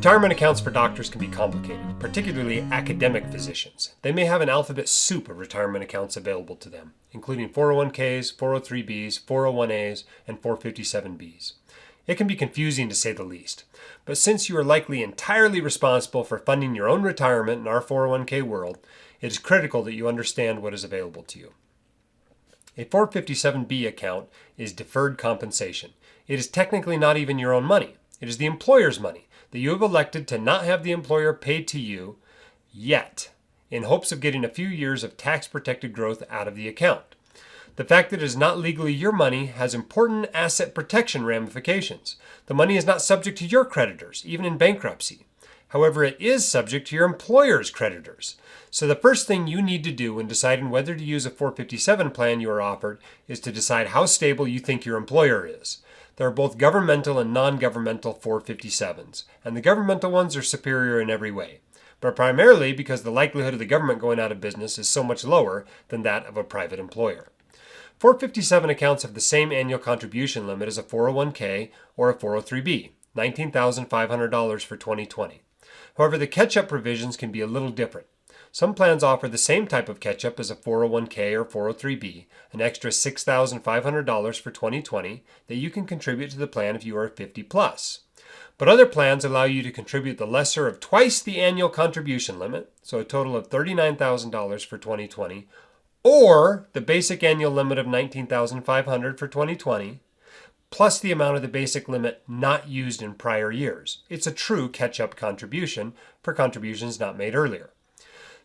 Retirement accounts for doctors can be complicated, particularly academic physicians. They may have an alphabet soup of retirement accounts available to them, including 401ks, 403bs, 401as, and 457bs. It can be confusing to say the least, but since you are likely entirely responsible for funding your own retirement in our 401k world, it is critical that you understand what is available to you. A 457b account is deferred compensation. It is technically not even your own money. It is the employer's money that you have elected to not have the employer pay to you yet, in hopes of getting a few years of tax-protected growth out of the account. The fact that it is not legally your money has important asset protection ramifications. The money is not subject to your creditors, even in bankruptcy. However, it is subject to your employer's creditors. So the first thing you need to do when deciding whether to use a 457 plan you are offered is to decide how stable you think your employer is. There are both governmental and non-governmental 457s, and the governmental ones are superior in every way, but primarily because the likelihood of the government going out of business is so much lower than that of a private employer. 457 accounts have the same annual contribution limit as a 401k or a 403b, $19,500 for 2020. However, the catch-up provisions can be a little different. Some plans offer the same type of catch-up as a 401k or 403b, an extra $6,500 for 2020 that you can contribute to the plan if you are 50 plus. But other plans allow you to contribute the lesser of twice the annual contribution limit, so a total of $39,000 for 2020, or the basic annual limit of $19,500 for 2020, plus the amount of the basic limit not used in prior years. It's a true catch-up contribution for contributions not made earlier.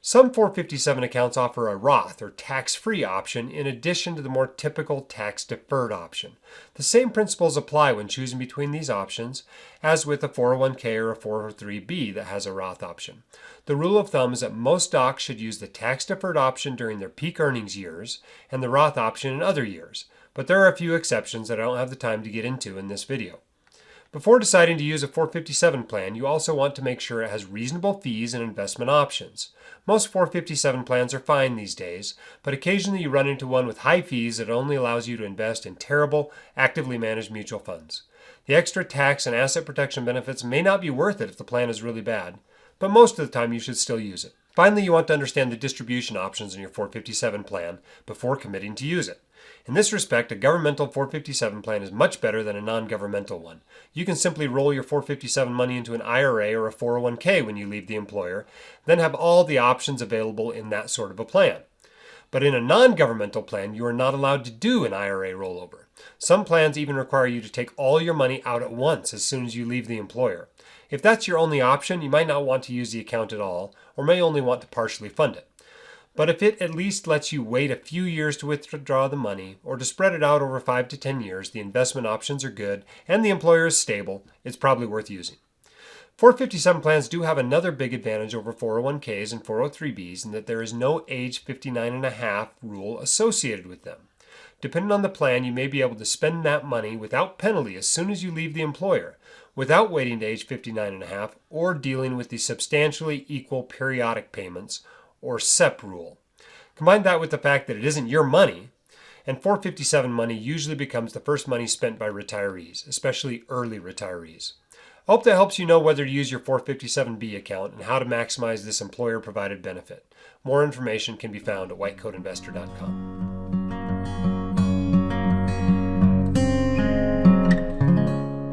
Some 457 accounts offer a Roth or tax-free option in addition to the more typical tax-deferred option. The same principles apply when choosing between these options as with a 401k or a 403b that has a Roth option. The rule of thumb is that most docs should use the tax-deferred option during their peak earnings years and the Roth option in other years, but there are a few exceptions that I don't have the time to get into in this video. Before deciding to use a 457 plan, you also want to make sure it has reasonable fees and investment options. Most 457 plans are fine these days, but occasionally you run into one with high fees that only allows you to invest in terrible, actively managed mutual funds. The extra tax and asset protection benefits may not be worth it if the plan is really bad, but most of the time you should still use it. Finally, you want to understand the distribution options in your 457 plan before committing to use it. In this respect, a governmental 457 plan is much better than a non-governmental one. You can simply roll your 457 money into an IRA or a 401k when you leave the employer, then have all the options available in that sort of a plan. But in a non-governmental plan, you are not allowed to do an IRA rollover. Some plans even require you to take all your money out at once as soon as you leave the employer. If that's your only option, you might not want to use the account at all, or may only want to partially fund it. But if it at least lets you wait a few years to withdraw the money, or to spread it out over 5 to 10 years, the investment options are good, and the employer is stable, it's probably worth using. 457 plans do have another big advantage over 401ks and 403bs in that there is no age 59 and a half rule associated with them. Depending on the plan, you may be able to spend that money without penalty as soon as you leave the employer, without waiting to age 59 and a half, or dealing with the substantially equal periodic payments, or SEP rule. Combine that with the fact that it isn't your money, and 457 money usually becomes the first money spent by retirees, especially early retirees. I hope that helps you know whether to use your 457b account and how to maximize this employer-provided benefit. More information can be found at whitecoatinvestor.com.